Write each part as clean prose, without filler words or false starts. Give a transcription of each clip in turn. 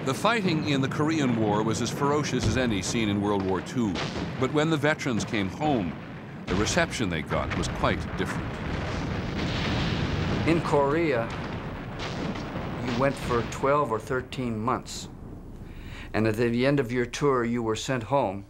The fighting in the Korean War was as ferocious as any seen in World War II. But when the veterans came home, the reception they got was quite different. In Korea, you went for 12 or 13 months. And at the end of your tour, you were sent home.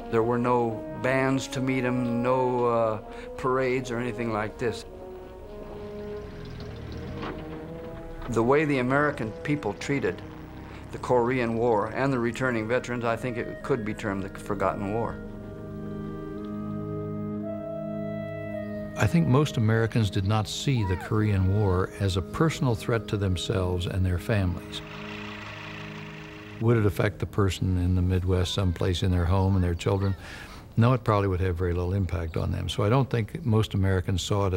There were no bands to meet them, no parades or anything like this. The way the American people treated the Korean War and the returning veterans, I think it could be termed the Forgotten War. I think most Americans did not see the Korean War as a personal threat to themselves and their families. Would it affect the person in the Midwest, someplace in their home and their children? No, it probably would have very little impact on them. So I don't think most Americans saw it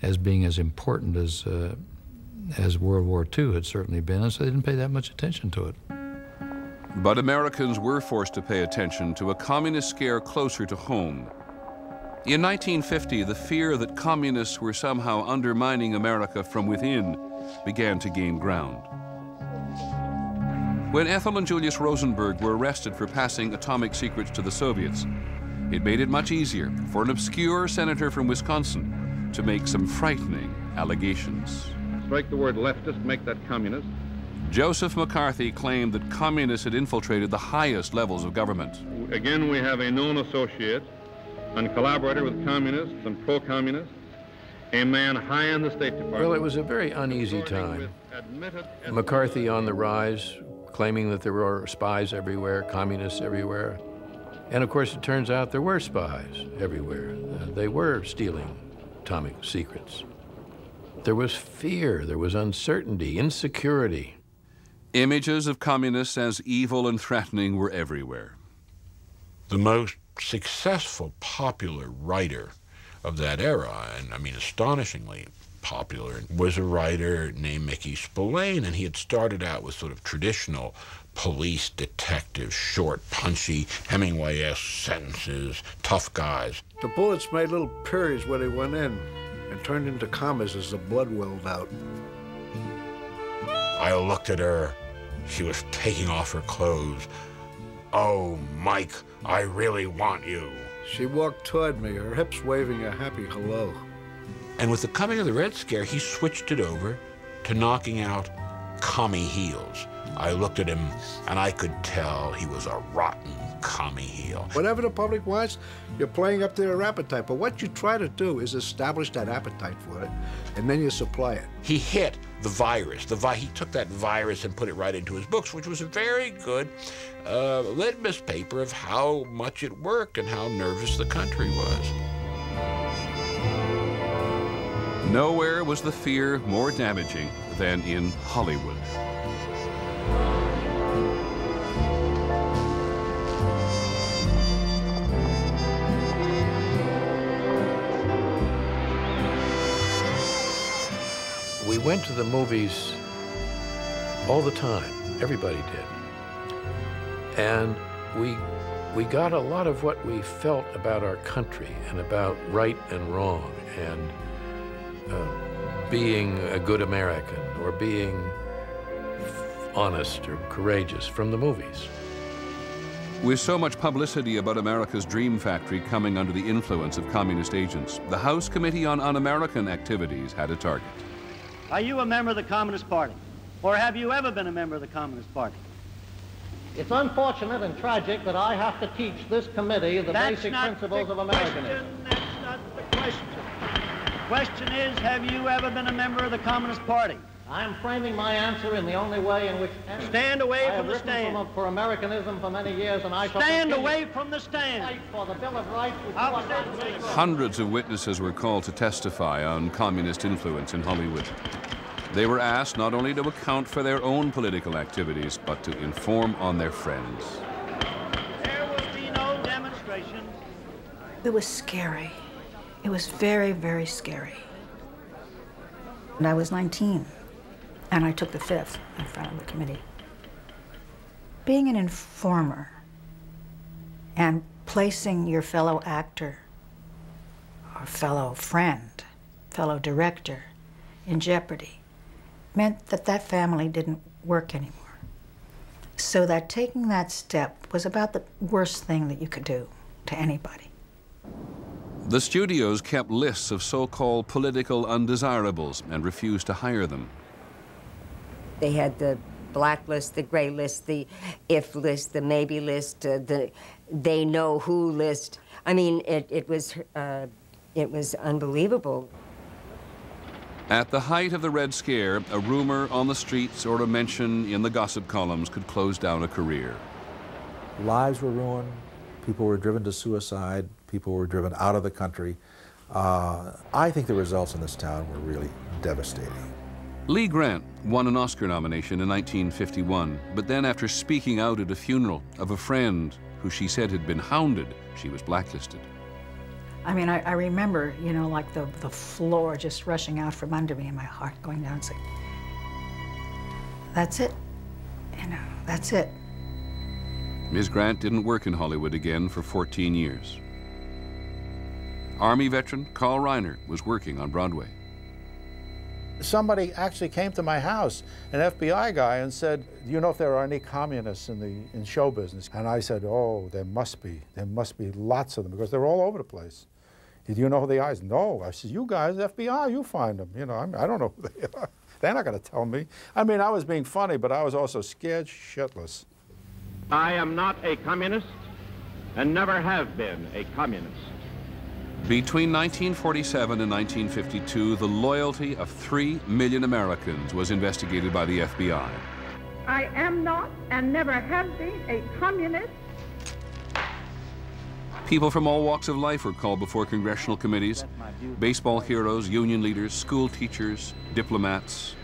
as being as important as World War II had certainly been, and so they didn't pay that much attention to it. But Americans were forced to pay attention to a communist scare closer to home. In 1950, the fear that communists were somehow undermining America from within began to gain ground. When Ethel and Julius Rosenberg were arrested for passing atomic secrets to the Soviets, it made it much easier for an obscure senator from Wisconsin to make some frightening allegations. Strike the word leftist, make that communist. Joseph McCarthy claimed that communists had infiltrated the highest levels of government. Again, we have a known associate and collaborator with communists and pro-communists, a man high in the State Department. Well, it was a very uneasy time. McCarthy on the rise, claiming that there were spies everywhere, communists everywhere. And of course, it turns out there were spies everywhere. They were stealing atomic secrets. There was fear, there was uncertainty, insecurity. Images of communists as evil and threatening were everywhere. The most successful popular writer of that era, and I mean astonishingly popular, was a writer named Mickey Spillane, and he had started out with sort of traditional police detective, short, punchy, Hemingway-esque sentences, tough guys. The bullets made little periods where they went in and turned into commas as the blood welled out. I looked at her. She was taking off her clothes. "Oh, Mike, I really want you." She walked toward me, her hips waving a happy hello. And with the coming of the Red Scare, he switched it over to knocking out commie heels. I looked at him, and I could tell he was a rotten commie heel. Whatever the public wants, you're playing up to their appetite. But what you try to do is establish that appetite for it, and then you supply it. He hit the virus. He took that virus and put it right into his books, which was a very good litmus paper of how much it worked and how nervous the country was. Nowhere was the fear more damaging than in Hollywood. We went to the movies all the time. Everybody did. And we got a lot of what we felt about our country and about right and wrong and being a good American or being honest or courageous from the movies. With so much publicity about America's dream factory coming under the influence of communist agents, the House Committee on Un-American Activities had a target. Are you a member of the Communist Party? Or have you ever been a member of the Communist Party? It's unfortunate and tragic that I have to teach this committee the basic principles of Americanism. That's not the question. The question is, have you ever been a member of the Communist Party? I'm framing my answer in the only way in which... Stand away from the stand. I have written for Americanism for many years, and I shall stand away from the stand. Fight for the Bill of Rights. Hundreds of witnesses were called to testify on communist influence in Hollywood. They were asked not only to account for their own political activities, but to inform on their friends. There will be no demonstrations. It was scary. It was very, very scary. And I was 19, and I took the fifth in front of the committee. Being an informer and placing your fellow actor or fellow friend, fellow director in jeopardy meant that that family didn't work anymore. So that taking that step was about the worst thing that you could do to anybody. The studios kept lists of so-called political undesirables and refused to hire them. They had the black list, the gray list, the if list, the maybe list, the they know who list. I mean, it was unbelievable. At the height of the Red Scare, a rumor on the streets or a mention in the gossip columns could close down a career. Lives were ruined. People were driven to suicide. People were driven out of the country. I think the results in this town were really devastating. Lee Grant won an Oscar nomination in 1951, but then after speaking out at a funeral of a friend who she said had been hounded, she was blacklisted. I mean, I remember, you know, like the floor just rushing out from under me and my heart going down and saying, that's it, you know, that's it. Ms. Grant didn't work in Hollywood again for 14 years. Army veteran Carl Reiner was working on Broadway. Somebody actually came to my house, an FBI guy, and said, "Do you know if there are any communists in show business?" And I said, "Oh, there must be. There must be lots of them because they're all over the place." "Do you know who they are?" "No." I said, "You guys, FBI, you find them. You know, I don't know who they are. They're not going to tell me." I mean, I was being funny, but I was also scared shitless. I am not a communist and never have been a communist. Between 1947 and 1952, the loyalty of 3 million Americans was investigated by the FBI. I am not and never have been a communist. People from all walks of life were called before congressional committees. Baseball heroes, union leaders, school teachers, diplomats.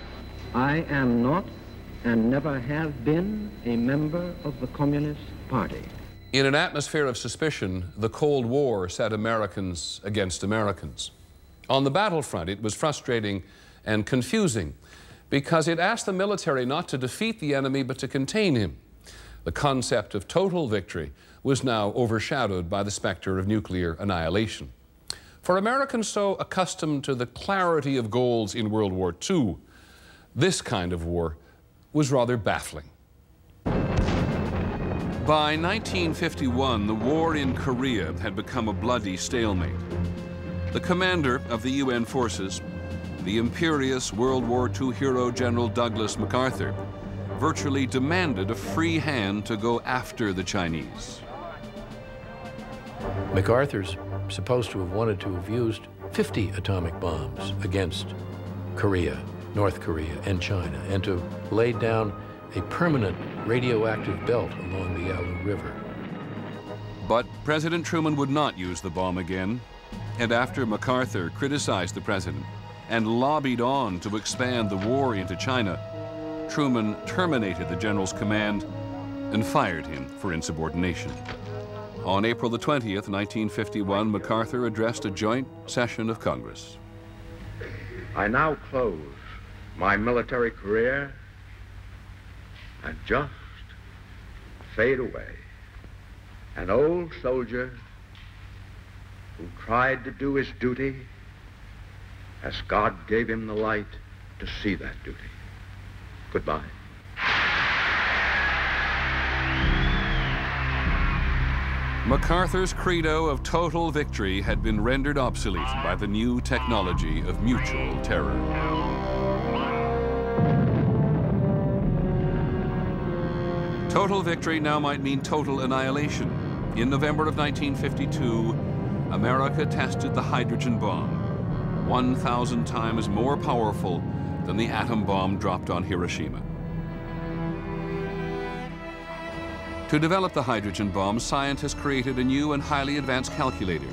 I am not and never have been a member of the Communist Party. In an atmosphere of suspicion, the Cold War set Americans against Americans. On the battlefront, it was frustrating and confusing because it asked the military not to defeat the enemy but to contain him. The concept of total victory was now overshadowed by the specter of nuclear annihilation. For Americans so accustomed to the clarity of goals in World War II, this kind of war was rather baffling. By 1951, the war in Korea had become a bloody stalemate. The commander of the UN forces, the imperious World War II hero General Douglas MacArthur, virtually demanded a free hand to go after the Chinese. MacArthur's supposed to have wanted to have used 50 atomic bombs against Korea, North Korea, and China, and to lay down a permanent radioactive belt along the Yalu River. But President Truman would not use the bomb again, and after MacArthur criticized the president and lobbied on to expand the war into China, Truman terminated the general's command and fired him for insubordination. On April the 20th, 1951, MacArthur addressed a joint session of Congress. I now close my military career and just fade away. An old soldier who tried to do his duty as God gave him the light to see that duty. Goodbye. MacArthur's credo of total victory had been rendered obsolete by the new technology of mutual terror. Total victory now might mean total annihilation. In November of 1952, America tested the hydrogen bomb, 1,000 times more powerful than the atom bomb dropped on Hiroshima. To develop the hydrogen bomb, scientists created a new and highly advanced calculator.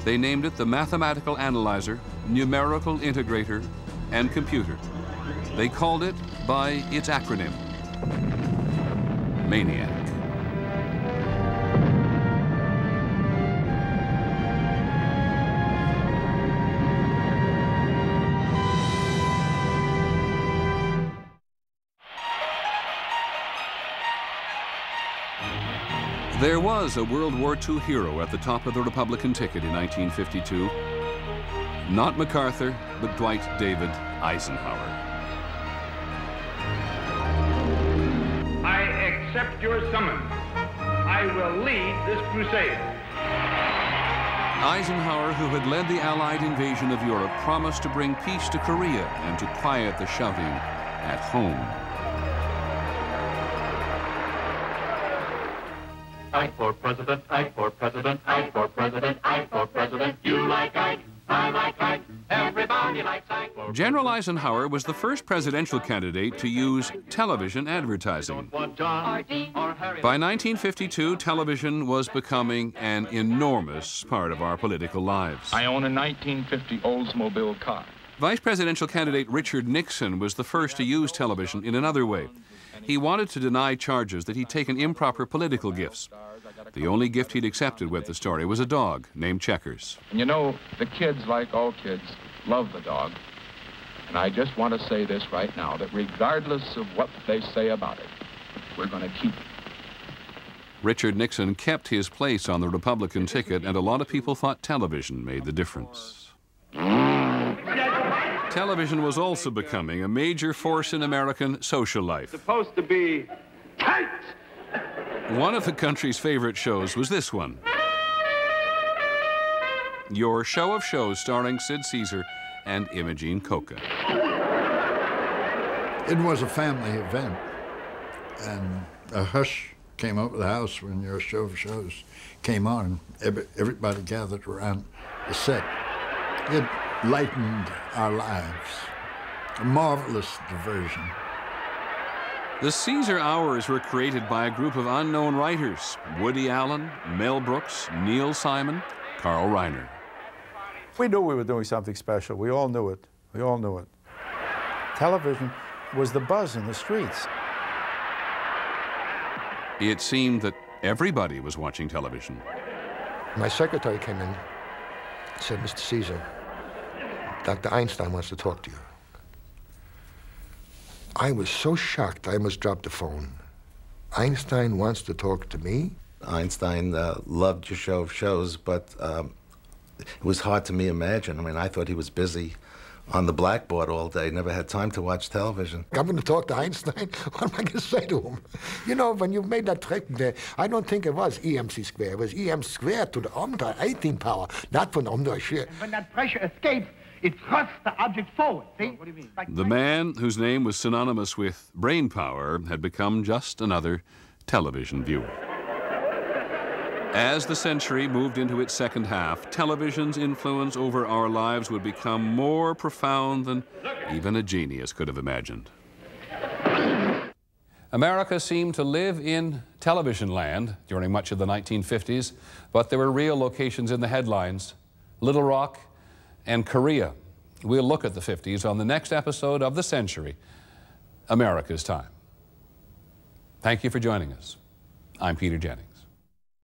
They named it the Mathematical Analyzer, Numerical Integrator, and Computer. They called it by its acronym, MANIAC. There was a World War II hero at the top of the Republican ticket in 1952. Not MacArthur, but Dwight David Eisenhower. accept your summons. I will lead this crusade. Eisenhower, who had led the Allied invasion of Europe, promised to bring peace to Korea and to quiet the shouting at home. Ike for president, Ike for president, Ike for president, Ike for president. You like Ike, I like Ike, everybody likes Ike. General Eisenhower was the first presidential candidate to use television advertising. By 1952, television was becoming an enormous part of our political lives. I own a 1950 Oldsmobile car. Vice presidential candidate Richard Nixon was the first to use television in another way. He wanted to deny charges that he'd taken improper political gifts. The only gift he'd accepted, went the story, was a dog named Checkers. And you know, the kids, like all kids, love the dog. And I just want to say this right now, that regardless of what they say about it, we're going to keep it. Richard Nixon kept his place on the Republican ticket, and a lot of people thought television made the difference. Television was also becoming a major force in American social life. Supposed to be tight. One of the country's favorite shows was this one. Your Show of Shows, starring Sid Caesar and Imogene Coca. It was a family event, and a hush came over the house when Your Show of Shows came on, and everybody gathered around the set. It lightened our lives. A marvelous diversion. The Caesar Hours were created by a group of unknown writers: Woody Allen, Mel Brooks, Neil Simon, Carl Reiner. We knew we were doing something special. We all knew it. We all knew it. Television was the buzz in the streets. It seemed that everybody was watching television. My secretary came in and said, "Mr. Caesar, Dr. Einstein wants to talk to you." I was so shocked, I almost dropped the phone. Einstein wants to talk to me? Einstein loved Your Show of Shows, but it was hard to me imagine. I mean, I thought he was busy on the blackboard all day, never had time to watch television. I'm going to talk to Einstein? What am I going to say to him? You know, when you made that trick there, I don't think it was EMC squared. It was EM squared to the omega 18 power, not from omega shear. When that pressure escapes, it thrusts the object forward. See? What do you mean? The man whose name was synonymous with brain power had become just another television viewer. As the century moved into its second half, television's influence over our lives would become more profound than even a genius could have imagined. America seemed to live in television land during much of the 1950s, but there were real locations in the headlines: Little Rock and Korea. We'll look at the 50s on the next episode of The Century, America's Time. Thank you for joining us. I'm Peter Jennings.